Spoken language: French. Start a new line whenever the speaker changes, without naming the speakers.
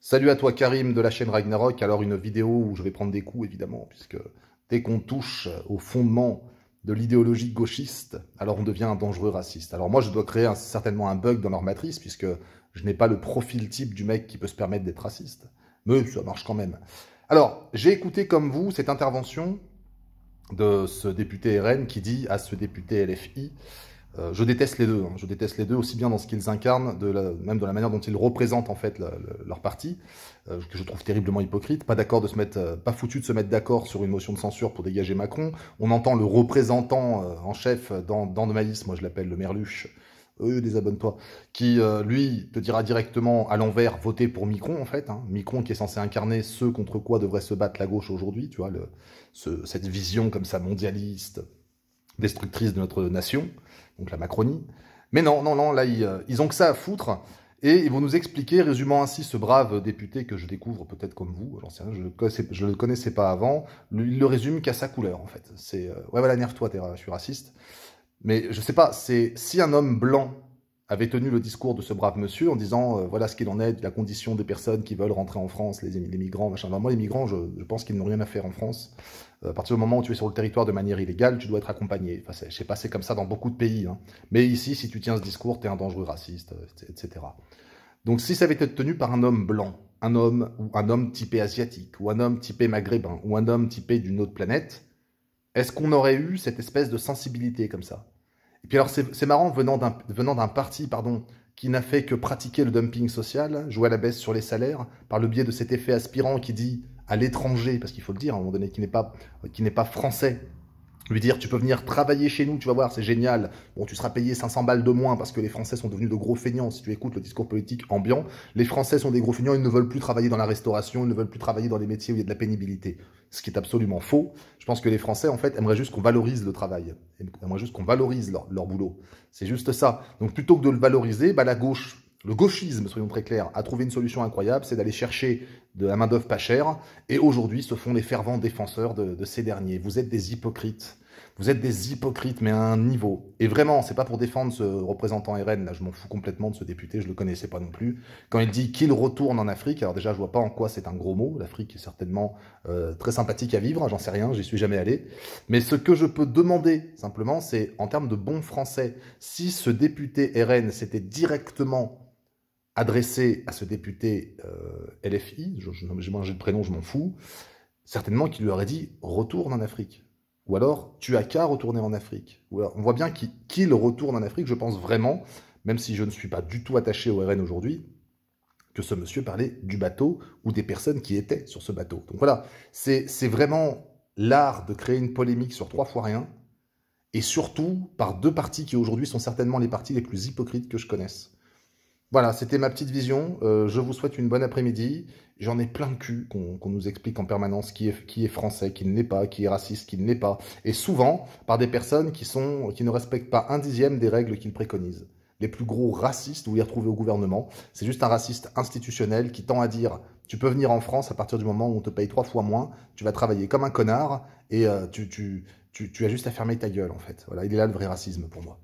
Salut à toi Karim de la chaîne Ragnarok. Alors une vidéo où je vais prendre des coups évidemment, puisque dès qu'on touche au fondement de l'idéologie gauchiste, alors on devient un dangereux raciste. Alors moi je dois créer certainement un bug dans leur matrice, puisque je n'ai pas le profil type du mec qui peut se permettre d'être raciste. Mais ça marche quand même. Alors j'ai écouté comme vous cette intervention de ce député RN qui dit à ce député LFI: je déteste les deux, hein. Je déteste les deux aussi bien dans ce qu'ils incarnent, même de la manière dont ils représentent en fait leur parti, que je trouve terriblement hypocrite. Pas d'accord de se mettre, pas foutu de se mettre d'accord sur une motion de censure pour dégager Macron. On entend le représentant en chef dans le maïs, moi je l'appelle le merluche, désabonne-toi, qui lui te dira directement à l'envers voter pour Micron en fait, hein. Micron qui est censé incarner ce contre quoi devrait se battre la gauche aujourd'hui, tu vois, cette vision comme ça mondialiste, destructrice de notre nation, donc la Macronie. Mais non, non, non, là, ils ont que ça à foutre, et ils vont nous expliquer, résumant ainsi ce brave député que je découvre peut-être comme vous, j'en sais rien, je le connaissais pas avant, il le résume qu'à sa couleur, en fait. C'est, ouais, voilà, nerve-toi, je suis raciste. Mais je sais pas, c'est si un homme blanc avait tenu le discours de ce brave monsieur en disant voilà ce qu'il en est de la condition des personnes qui veulent rentrer en France, les migrants, machin. Alors moi, les migrants, je pense qu'ils n'ont rien à faire en France. À partir du moment où tu es sur le territoire de manière illégale, tu dois être accompagné. Enfin, je sais pas, c'est comme ça dans beaucoup de pays, hein. Mais ici, si tu tiens ce discours, tu es un dangereux raciste, etc. Donc si ça avait été tenu par un homme blanc, un homme typé asiatique, ou un homme typé maghrébin, ou un homme typé d'une autre planète, est-ce qu'on aurait eu cette espèce de sensibilité comme ça? Et puis alors c'est marrant, venant d'un parti pardon, qui n'a fait que pratiquer le dumping social, jouer à la baisse sur les salaires, par le biais de cet effet aspirant qui dit à l'étranger, parce qu'il faut le dire à un moment donné, qui n'est pas français, lui dire tu peux venir travailler chez nous, tu vas voir, c'est génial. Bon, tu seras payé 500 balles de moins parce que les Français sont devenus de gros feignants. Si tu écoutes le discours politique ambiant, les Français sont des gros feignants, ils ne veulent plus travailler dans la restauration, ils ne veulent plus travailler dans les métiers où il y a de la pénibilité. Ce qui est absolument faux. Je pense que les Français, en fait, aimeraient juste qu'on valorise le travail. Ils aimeraient juste qu'on valorise leur boulot. C'est juste ça. Donc plutôt que de le valoriser, bah, la gauche, le gauchisme, soyons très clairs, a trouvé une solution incroyable, c'est d'aller chercher de la main-d'œuvre pas chère, et aujourd'hui se font les fervents défenseurs de ces derniers. Vous êtes des hypocrites. Vous êtes des hypocrites, mais à un niveau. Et vraiment, c'est pas pour défendre ce représentant RN, là, je m'en fous complètement de ce député, je le connaissais pas non plus. Quand il dit qu'il retourne en Afrique, alors déjà, je vois pas en quoi c'est un gros mot. L'Afrique est certainement très sympathique à vivre, j'en sais rien, j'y suis jamais allé. Mais ce que je peux demander, simplement, c'est, en termes de bon français, si ce député RN s'était directement adressé à ce député LFI, j'ai mangé le prénom, je m'en fous, certainement qu'il lui aurait dit « retourne en Afrique ». Ou alors, tu as qu'à retourner en Afrique. Ou alors, on voit bien qu'il retourne en Afrique, je pense vraiment, même si je ne suis pas du tout attaché au RN aujourd'hui, que ce monsieur parlait du bateau ou des personnes qui étaient sur ce bateau. Donc voilà, c'est vraiment l'art de créer une polémique sur 3 fois rien, et surtout par 2 partis qui aujourd'hui sont certainement les partis les plus hypocrites que je connaisse. Voilà, c'était ma petite vision. Je vous souhaite une bonne après-midi. J'en ai plein le cul qu'on nous explique en permanence qui est français, qui ne l'est pas, qui est raciste, qui ne l'est pas. Et souvent, par des personnes qui ne respectent pas un dixième des règles qu'ils préconisent. Les plus gros racistes, vous les retrouvez au gouvernement. C'est juste un raciste institutionnel qui tend à dire « Tu peux venir en France à partir du moment où on te paye 3 fois moins, tu vas travailler comme un connard et tu as juste à fermer ta gueule, en fait. » Voilà, il est là le vrai racisme pour moi.